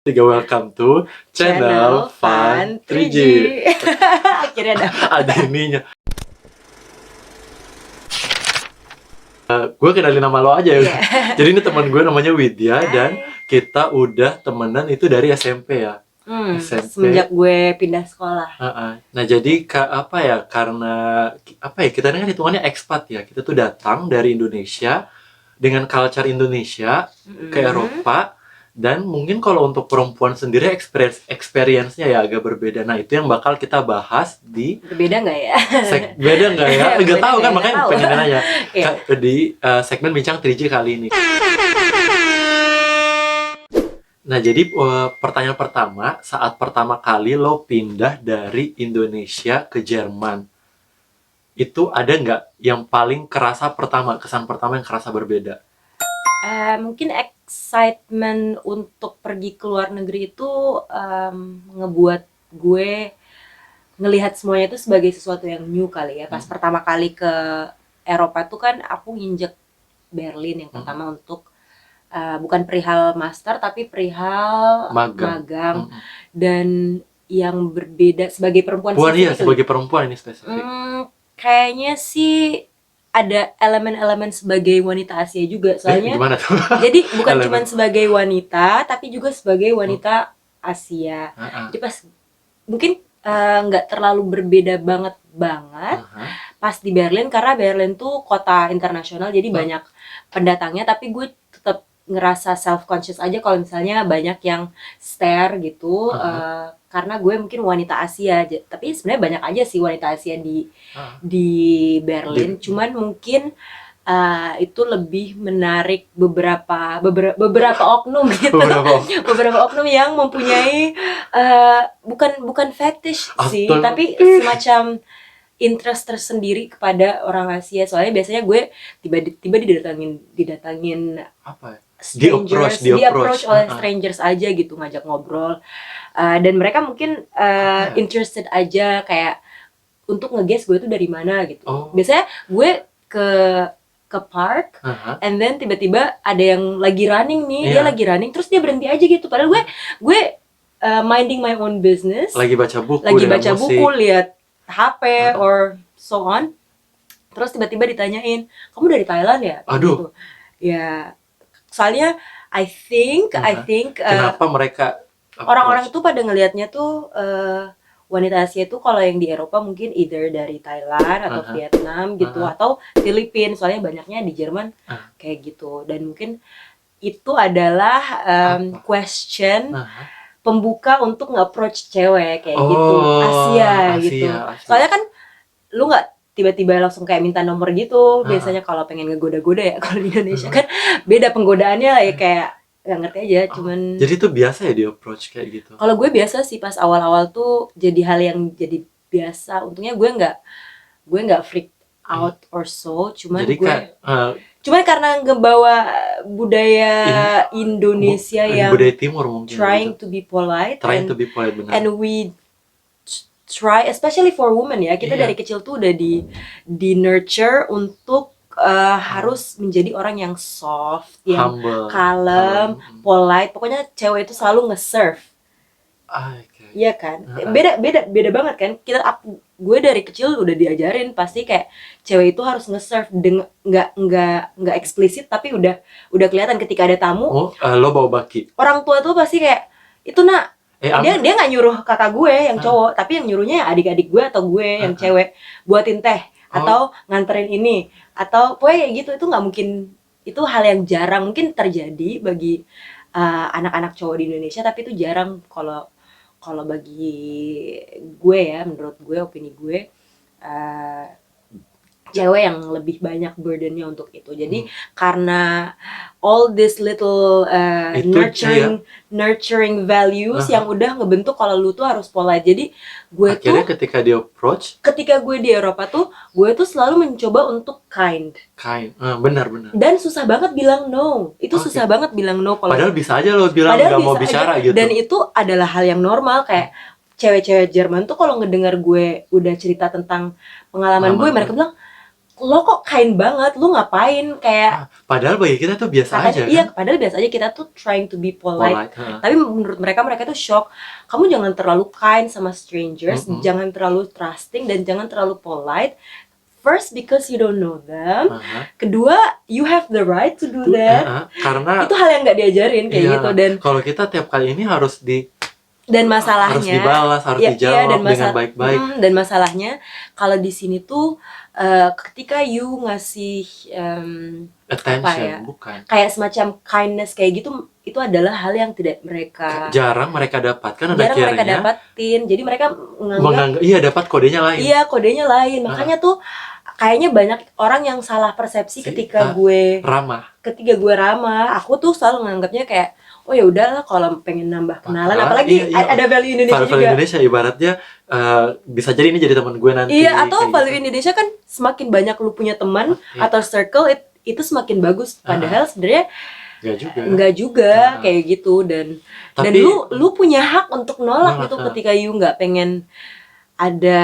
Tiga welcome to channel Fun 3G. Akhirnya dapet. Ada ininya. Gue kenalin nama lo aja ya. Iya. Jadi ini teman gue namanya Widya. Hai. Dan kita udah temenan itu dari SMP ya. SMP. Semenjak gue pindah sekolah. Nah jadi karena kita ini kan hitungannya expat ya. Kita tuh datang dari Indonesia dengan culture Indonesia ke Eropa. Dan mungkin kalau untuk perempuan sendiri experience-nya ya agak berbeda. Nah itu yang bakal kita bahas di Berbeda nggak ya? beda nggak ya? Nggak tahu kan, Nggak makanya tahu. pengen nanya Iya. di segmen Bincang 3G kali ini. Nah jadi pertanyaan pertama, saat pertama kali lo pindah dari Indonesia ke Jerman, itu ada nggak yang paling kerasa kesan pertama yang kerasa berbeda? Mungkin excitement untuk pergi ke luar negeri itu ngebuat gue ngelihat semuanya itu sebagai sesuatu yang new kali ya. Pas pertama kali ke Eropa tuh kan aku nginjek Berlin yang pertama untuk bukan perihal master tapi perihal magang. Dan yang berbeda sebagai perempuan sebagai perempuan ini spesifik. Kayaknya sih ada elemen-elemen sebagai wanita Asia juga, soalnya gimana tuh? jadi bukan cuma sebagai wanita tapi juga sebagai wanita Asia. Jadi pas mungkin nggak terlalu berbeda banget pas di Berlin, karena Berlin tuh kota internasional jadi banyak pendatangnya, tapi gue tetap ngerasa self conscious aja kalau misalnya banyak yang stare gitu. Karena gue mungkin wanita Asia aja, tapi sebenarnya banyak aja sih wanita Asia di Berlin. Cuman mungkin itu lebih menarik beberapa oknum gitu. beberapa oknum yang mempunyai bukan fetish sih, tapi semacam interest tersendiri kepada orang Asia. Soalnya biasanya gue tiba-tiba didatangin apa ya? Di approach oleh strangers aja gitu, ngajak ngobrol. Dan mereka mungkin interested aja kayak untuk nge-guess gue tuh dari mana gitu. Biasanya gue ke park, and then tiba-tiba ada yang lagi running nih, dia lagi running terus dia berhenti aja gitu. Padahal gue minding my own business, lagi baca buku, lihat HP or so on. Terus tiba-tiba ditanyain, kamu dari Thailand ya? Aduh. Gitu. Ya, soalnya I think kenapa mereka orang-orang tuh pada ngelihatnya tuh wanita Asia tuh kalau yang di Eropa mungkin either dari Thailand atau Vietnam gitu, atau Filipina, soalnya banyaknya di Jerman kayak gitu. Dan mungkin itu adalah question pembuka untuk nge-approach cewek kayak gitu, Asia gitu. Soalnya kan lu nggak tiba-tiba langsung kayak minta nomor gitu. Biasanya kalau pengen ngegoda-goda ya, kalau di Indonesia kan beda penggodaannya lah ya, kayak nggak ngerti aja. Cuman jadi itu biasa ya di approach kayak gitu? Kalau gue biasa sih, pas awal-awal tuh jadi hal yang jadi biasa. Untungnya gue nggak freak out or so. Cuman cuman karena ngebawa budaya Indonesia yang budaya timur mungkin, trying to be polite, benar. And we try, especially for women ya, kita dari kecil tuh udah di nurture untuk harus menjadi orang yang soft, yang humble, kalem, polite. Pokoknya cewek itu selalu nge-serve. Iya kan? Beda banget kan? Gue dari kecil udah diajarin pasti kayak cewek itu harus nge-serve, nggak eksplisit tapi udah kelihatan ketika ada tamu. Lo bawa baki. Orang tua tuh pasti kayak itu nak. Dia nggak nyuruh kakak gue yang cowok, tapi yang nyuruhnya adik-adik gue atau gue yang cewek buatin teh atau nganterin ini atau pokoknya gitu. Itu nggak mungkin, itu hal yang jarang mungkin terjadi bagi anak-anak cowok di Indonesia, tapi itu jarang kalau bagi gue ya, menurut gue, opini gue, cewek yang lebih banyak burdennya untuk itu. Jadi karena all this little nurturing values yang udah ngebentuk kalau lu tuh harus polite. Jadi gue akhirnya ketika gue di Eropa tuh, gue tuh selalu mencoba untuk kind. Benar. Dan susah banget bilang no. Itu susah banget bilang no. Padahal bisa aja lo bilang nggak mau bicara gitu. Dan itu adalah hal yang normal. Kayak cewek-cewek Jerman tuh kalau ngedengar gue udah cerita tentang pengalaman gue, mereka bilang, lo kok kind banget, lu ngapain kayak Padahal bagi kita tuh biasa katanya, aja iya kan. padahal biasa aja, kita tuh trying to be polite. Polite. Tapi menurut mereka tuh shock. Kamu jangan terlalu kind sama strangers, jangan terlalu trusting, dan jangan terlalu polite. First, because you don't know them. Kedua, you have the right to do that. Karena itu hal yang nggak diajarin kayak iya, gitu. Dan kalau kita tiap kali ini harus masalahnya harus dibalas, harus dijawab dengan baik-baik. Dan masalahnya kalau di sini tuh ketika you ngasih attention, bukan kayak semacam kindness kayak gitu, itu adalah hal yang tidak jarang mereka dapatkan, jarang mereka dapatin. Jadi mereka menganggap iya dapat kodenya lain. Iya, kodenya lain. Makanya tuh kayaknya banyak orang yang salah persepsi ketika gue ramah. Ketika gue ramah, aku tuh selalu menganggapnya kayak, oh ya udahlah kalau pengen nambah kenalan, apalagi ada value Indonesia juga. Value Indonesia ibaratnya bisa jadi ini jadi teman gue nanti. Iya, atau value Indonesia kan semakin banyak lu punya teman atau circle itu semakin bagus. Padahal sebenarnya enggak juga kayak gitu. Dan lu punya hak untuk nolak itu ketika you nggak pengen ada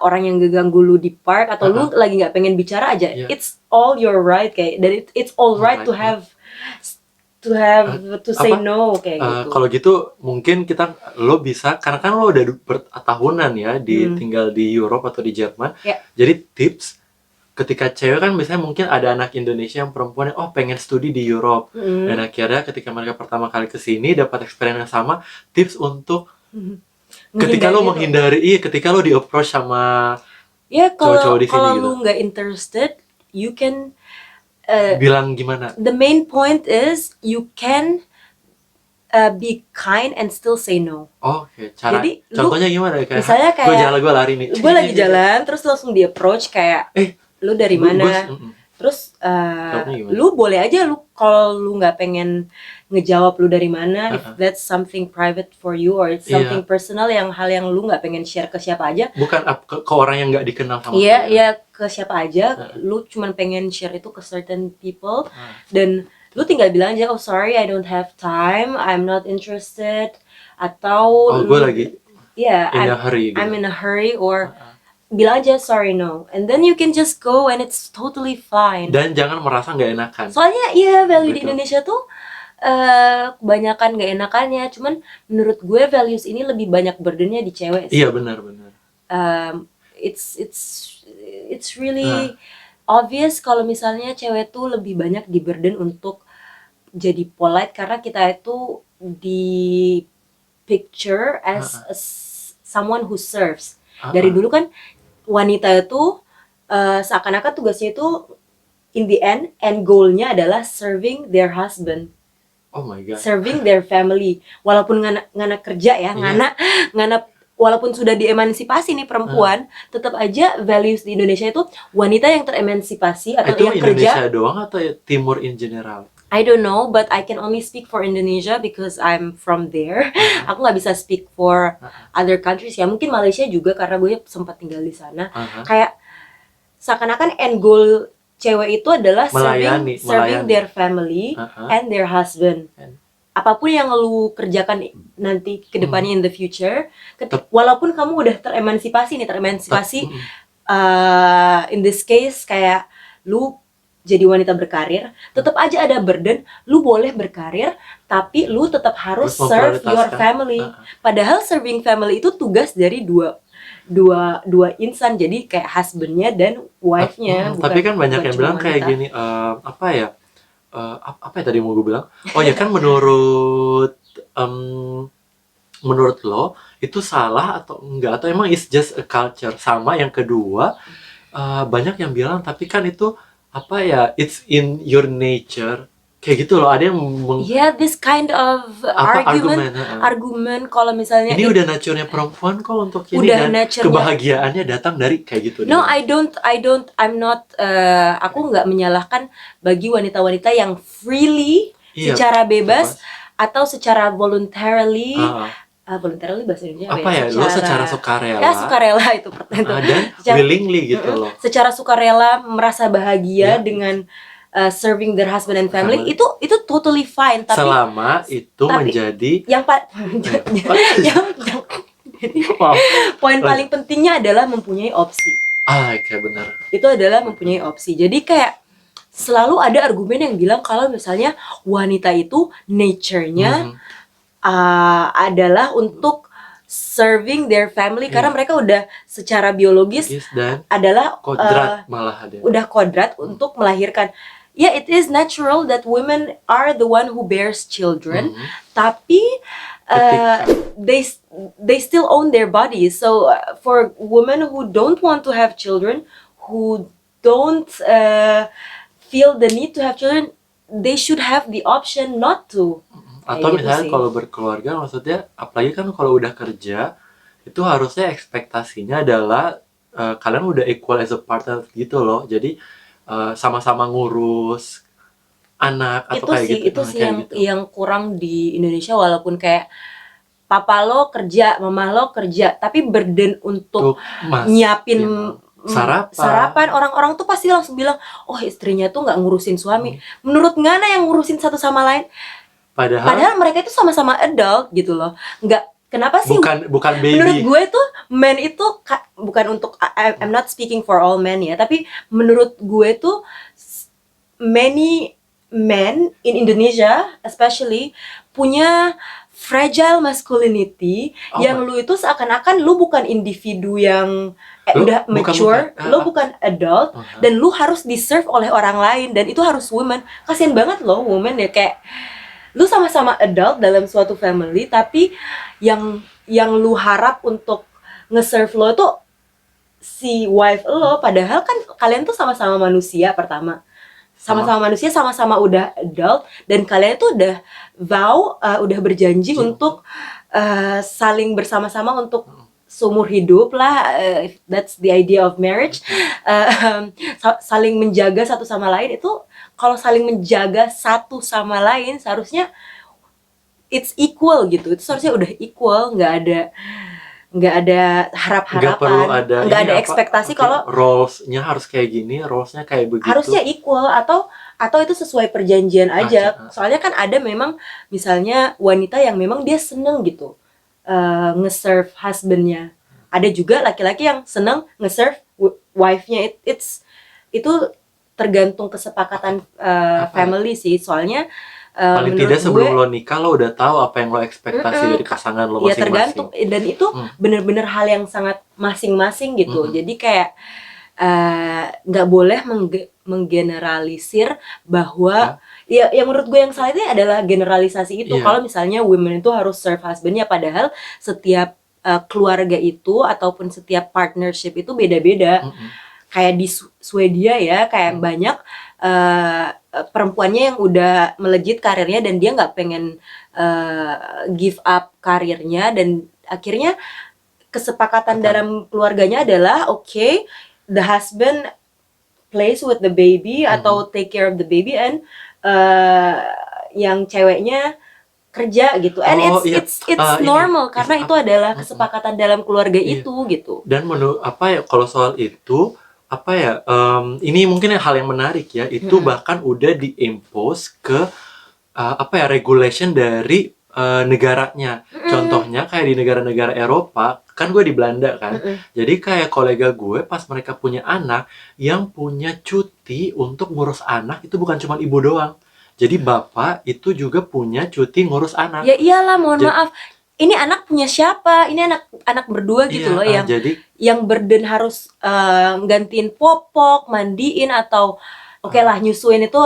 orang yang ngeganggu lu di park, atau lu lagi nggak pengen bicara aja. It's all your right kayak, dan it's all right to have to say no kayak gitu. Kalau gitu mungkin lo bisa, karena kan lo udah bertahunan ya tinggal di Europe atau di Jerman. Jadi tips ketika cewek kan biasanya mungkin ada anak Indonesia yang perempuan yang pengen studi di Europe, dan akhirnya ketika mereka pertama kali kesini dapat experience yang sama, tips untuk ketika lo menghindari, ketika lo di approach sama cowok-cowok di sini kalau gitu. lu nggak interested, you can bilang gimana? The main point is you can be kind and still say no. Oke, cara. Jadi, contohnya gimana? Kayak, misalnya kayak gue lari nih. Gue lagi jalan, terus langsung di approach kayak, lu dari mana? Terus lu boleh aja, lu kalau lu nggak pengen ngejawab lu dari mana, if that's something private for you or it's something personal, yang hal yang lu nggak pengen share ke siapa aja. Bukan ke orang yang nggak dikenal sama. Iya, ke siapa aja. Lu cuman pengen share itu ke certain people, dan lu tinggal bilang aja, oh sorry I don't have time, I'm not interested, atau gue lagi I'm in a hurry, or bilang aja sorry no, and then you can just go and it's totally fine. Dan jangan merasa nggak enakan. Soalnya value di Indonesia tuh kebanyakan nggak enakannya. Cuman menurut gue values ini lebih banyak burdennya di cewek sih. Iya, benar. It's really obvious kalau misalnya cewek tuh lebih banyak di burden untuk jadi polite, karena kita itu di picture as someone who serves. Dari dulu kan wanita itu seakan-akan tugasnya itu in the end goal-nya adalah serving their husband. Oh my god. Serving their family. Walaupun ngana kerja ya, ngana walaupun sudah diemansipasi nih perempuan, tetap aja values di Indonesia itu wanita yang teremansipasi atau itu yang Indonesia kerja. Doang atau timur in general? I don't know, but I can only speak for Indonesia because I'm from there. Aku nggak bisa speak for other countries ya. Mungkin Malaysia juga karena gue sempat tinggal di sana. Kayak seakan-akan end goal cewek itu adalah serving their family and their husband. Apapun yang lu kerjakan nanti ke depannya in the future, walaupun kamu udah teremansipasi, in this case kayak lu jadi wanita berkarir, tetap aja ada burden. Lu boleh berkarir, tapi lu tetap harus serve your family. Padahal serving family itu tugas dari dua insan, jadi kayak husbandnya dan wife-nya. Tapi kan banyak yang bilang kayak gini, apa ya tadi mau gue bilang? Oh ya kan menurut lo itu salah atau enggak, atau emang it's just a culture? Sama yang kedua, banyak yang bilang tapi kan itu apa ya, it's in your nature kayak gitu loh. Ada yang this kind of argument kalau misalnya ini udah nature-nya perempuan kok untuk ini, dan kebahagiaannya datang dari kayak gitu. No, I'm not aku nggak menyalahkan bagi wanita-wanita yang freely secara bebas atau secara voluntarily bahasa Indonesia apa ya? Lo secara sukarela. Ya, sukarela itu dan willingly gitu loh. Secara sukarela merasa bahagia dengan serving their husband and family, itu totally fine. Tapi selama itu menjadi poin paling pentingnya adalah mempunyai opsi. Kayak bener. Itu adalah mempunyai opsi. Jadi kayak selalu ada argumen yang bilang kalau misalnya wanita itu nature-nya adalah untuk serving their family karena mereka udah secara biologis dan adalah kodrat malah ada. udah kodrat untuk melahirkan. Yeah, it is natural that women are the one who bears children, tapi they still own their bodies. So for women who don't want to have children, who don't feel the need to have children, they should have the option not to. Atau Kayak gitu misalnya sih. kalau berkeluarga, maksudnya apalagi kan kalau udah kerja itu harusnya ekspektasinya adalah kalian udah equal as a partner gitu loh. Jadi sama-sama ngurus anak atau Itu kayak sih, gitu. itu sih Kayak yang gitu. yang kurang di Indonesia, walaupun kayak papa lo kerja, mama lo kerja, tapi burden untuk nyiapin sarapan, orang-orang tuh pasti langsung bilang, oh istrinya tuh nggak ngurusin suami. Menurut Ngana yang ngurusin satu sama lain. Padahal mereka itu sama-sama adult gitu loh. Nggak, kenapa sih? Bukan baby. Menurut gue tuh men itu bukan untuk I'm not speaking for all men ya, tapi menurut gue tuh many men in Indonesia especially punya fragile masculinity yang lu itu seakan-akan lu bukan individu yang udah mature, lu bukan adult, dan lu harus di-serve oleh orang lain, dan itu harus women. Kasian banget loh women ya, kayak lu sama-sama adult dalam suatu family, tapi yang lu harap untuk nge-serve lo tuh si wife lo, padahal kan kalian tuh sama-sama manusia pertama. Sama-sama manusia, sama-sama udah adult, dan kalian tuh udah udah berjanji untuk saling bersama-sama untuk seumur hidup lah, if that's the idea of marriage, saling menjaga satu sama lain. Itu kalau saling menjaga satu sama lain seharusnya it's equal gitu, itu seharusnya udah equal, nggak ada harap-harapan, nggak ada ekspektasi kalau roles-nya harus kayak gini, roles-nya kayak begitu. Harusnya equal, atau itu sesuai perjanjian aja. Soalnya kan ada memang misalnya wanita yang memang dia seneng gitu nge-serve husband-nya. Ada juga laki-laki yang seneng nge-serve wife-nya. Itu tergantung kesepakatan family sih. Soalnya paling tidak sebelum lo nikah lo udah tahu apa yang lo ekspektasi dari pasangan lo masing-masing. Ya tergantung, dan itu bener-bener hal yang sangat masing-masing gitu. Jadi kayak nggak boleh menggeneralisir bahwa ya yang menurut gue yang salah itu adalah generalisasi itu. Kalau misalnya women itu harus serve husbandnya, padahal setiap keluarga itu ataupun setiap partnership itu beda-beda. Kayak di Swedia ya, kayak banyak perempuannya yang udah melejit karirnya dan dia nggak pengen give up karirnya, dan akhirnya kesepakatan dalam keluarganya adalah okay, the husband plays with the baby atau take care of the baby, and yang ceweknya kerja gitu. And it's normal karena itu adalah kesepakatan dalam keluarga itu gitu. Dan menurut kalau soal itu ini mungkin hal yang menarik ya, itu bahkan udah diimpose ke regulation dari negaranya. Contohnya kayak di negara-negara Eropa, kan gue di Belanda kan. Jadi kayak kolega gue pas mereka punya anak, yang punya cuti untuk ngurus anak itu bukan cuma ibu doang. Jadi bapak itu juga punya cuti ngurus anak. Ya iyalah, mohon maaf. Ini anak punya siapa? Ini anak berdua gitu loh, yang burden harus gantiin popok, mandiin, atau oke lah nyusuin itu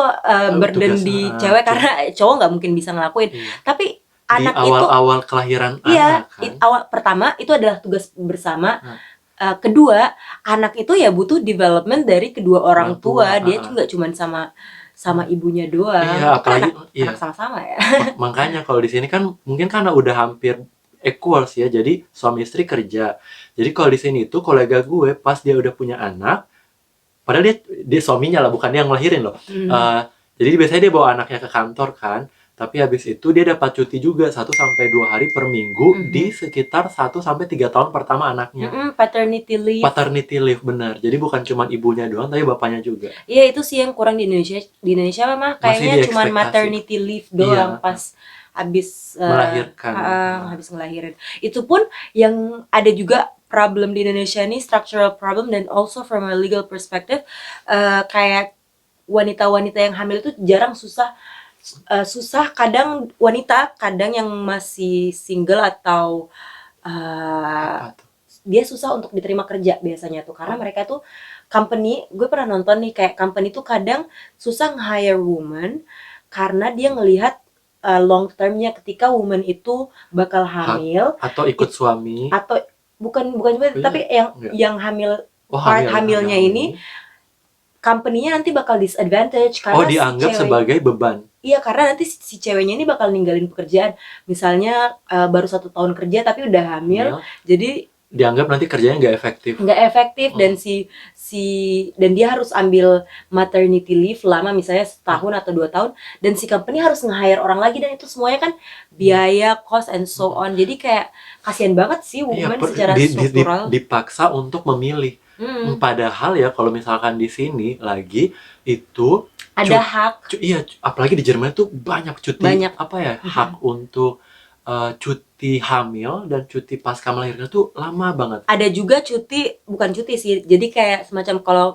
burden di cewek karena cowok nggak mungkin bisa ngelakuin. Tapi anak di awal-awal kelahiran anak kan? Awal pertama itu adalah tugas bersama. Kedua, anak itu ya butuh development dari kedua orang tua. Dia nggak cuma sama ibunya doang. Apalagi anak sama-sama ya. Makanya kalau di sini kan mungkin karena udah hampir equal sih ya, jadi suami istri kerja. Jadi kalau di sini tuh kolega gue pas dia udah punya anak, padahal dia suaminya lah, bukan dia yang ngelahirin loh. Jadi biasanya dia bawa anaknya ke kantor kan, tapi habis itu dia dapat cuti juga 1-2 hari per minggu di sekitar 1-3 tahun pertama anaknya. Paternity leave, benar. Jadi bukan cuma ibunya doang, tapi bapaknya juga. Iya, itu sih yang kurang di Indonesia. Di Indonesia memang kayaknya cuma maternity leave doang pas habis melahirkan. Habis ngelahirin. Itu pun yang ada juga problem di Indonesia ini structural problem, dan also from a legal perspective, kayak wanita-wanita yang hamil itu jarang susah kadang wanita kadang yang masih single atau Apa tuh? dia susah untuk diterima kerja biasanya tuh karena mereka tuh company, gue pernah nonton nih kayak company tuh kadang susah nge-hire woman karena dia ngelihat long termnya ketika woman itu bakal hamil Atau ikut suami. atau bukan juga Iya, tapi yang hamil part hamilnya ini company-nya nanti bakal disadvantage karena dianggap sebagai beban. Iya, karena nanti si ceweknya ini bakal ninggalin pekerjaan. Misalnya baru 1 tahun kerja tapi udah hamil, jadi dianggap nanti kerjanya nggak efektif. Dan dan dia harus ambil maternity leave lama, misalnya setahun atau 2 tahun, dan si company harus nge-hire orang lagi, dan itu semuanya kan biaya, cost and so on. Jadi kayak kasihan banget sih woman secara struktural dipaksa untuk memilih. Padahal ya kalau misalkan di sini lagi itu ada hak. Iya, apalagi di Jerman itu banyak cuti. Hak untuk cuti hamil dan cuti pasca melahirkan tuh lama banget. Ada juga bukan cuti sih. Jadi kayak semacam kalau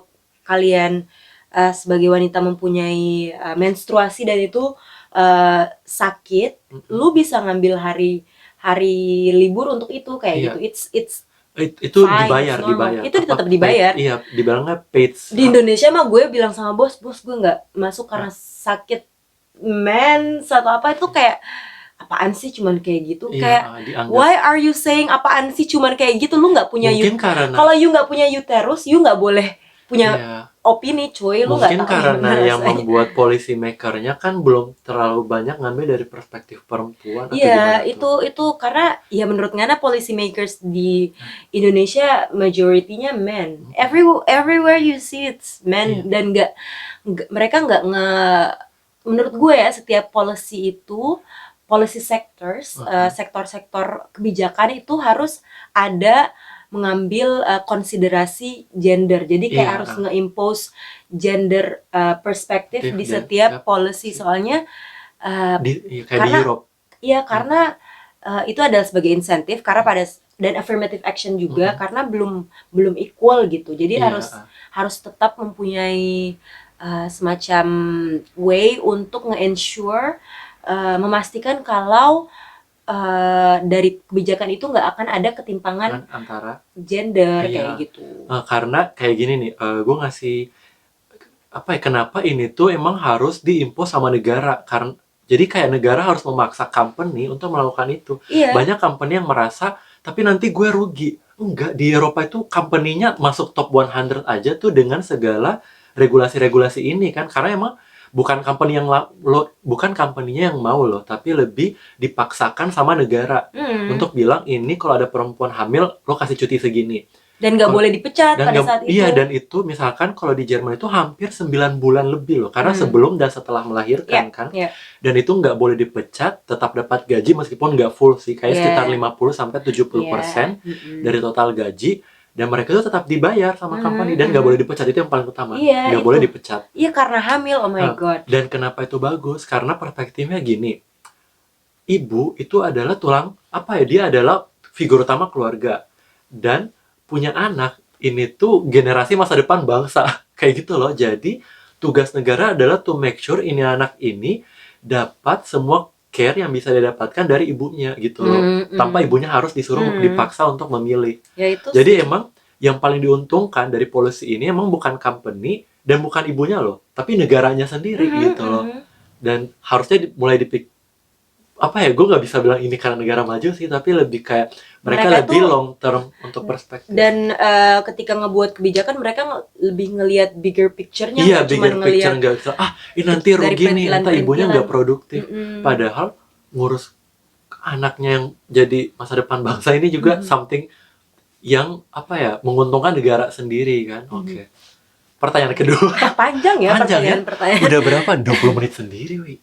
kalian sebagai wanita mempunyai menstruasi dan itu sakit, lu bisa ngambil hari libur untuk itu kayak gitu. Itu dibayar. Itu tetap dibayar. Iya, dibilangnya paid. Di Indonesia mah gue bilang sama bos gue nggak masuk karena sakit mens atau apa, itu kayak apaan sih cuman kayak gitu. Kayak why are you saying apaan sih cuman kayak gitu, lu nggak punya kalau you nggak punya uterus, you nggak boleh punya opini cuy, lu nggak tahu. Mungkin karena yang membuat policy makernya kan belum terlalu banyak ngambil dari perspektif perempuan. Iya, itu karena ya menurut Ngana policy makers di Indonesia majority-nya men. Everywhere you see it's men. Dan mereka nggak menurut gue ya, setiap policy itu policy sectors, sektor-sektor kebijakan itu harus ada mengambil konsiderasi gender. Jadi kayak harus nge-impose gender perspektif di setiap policy. Soalnya kayak di Europe. Iya, karena itu adalah sebagai insentif karena dan affirmative action juga karena belum equal gitu. Jadi harus tetap mempunyai semacam way untuk nge-ensure memastikan kalau dari kebijakan itu nggak akan ada ketimpangan antara gender kayak gitu. Karena kayak gini nih, gue ngasih kenapa ini tuh emang harus diimpos sama negara, karena jadi kayak negara harus memaksa company untuk melakukan itu. Banyak company yang merasa tapi nanti gue rugi. Enggak, di Eropa itu company-nya masuk top 100 aja tuh dengan segala regulasi-regulasi ini kan, karena emang bukan company-nya yang mau loh, tapi lebih dipaksakan sama negara untuk bilang ini kalau ada perempuan hamil lo kasih cuti segini dan nggak boleh dipecat pada saat itu. Iya, dan itu misalkan kalau di Jerman itu hampir 9 bulan lebih loh, karena sebelum dan setelah melahirkan kan. Dan itu nggak boleh dipecat, tetap dapat gaji meskipun nggak full sih, kayak sekitar 50-70% dari total gaji. Dan mereka tuh tetap dibayar sama company dan nggak boleh dipecat, itu yang paling utama. Nggak boleh dipecat. Iya, karena hamil, oh my god. Dan kenapa itu bagus? Karena perspektifnya gini, ibu itu adalah dia adalah figur utama keluarga. Dan punya anak, ini tuh generasi masa depan bangsa. Kayak gitu loh. Jadi tugas negara adalah to make sure ini anak ini dapat semua care yang bisa didapatkan dari ibunya gitu loh. Tanpa ibunya harus disuruh dipaksa untuk memilih. Jadi emang yang paling diuntungkan dari policy ini emang bukan company dan bukan ibunya loh, tapi negaranya sendiri gitu loh. Dan harusnya mulai gue nggak bisa bilang ini karena negara maju sih, tapi lebih kayak mereka lebih long term untuk perspektif. Dan ketika ngebuat kebijakan mereka lebih ngelihat bigger picture-nya. Iya, bigger picture, nggak bisa ini nanti rugi nih, nanti ibunya nggak produktif. Padahal ngurus anaknya yang jadi masa depan bangsa ini juga something yang menguntungkan negara sendiri kan. Oke. Pertanyaan kedua. Panjang ya. Udah berapa? 20 menit sendiri, Wi.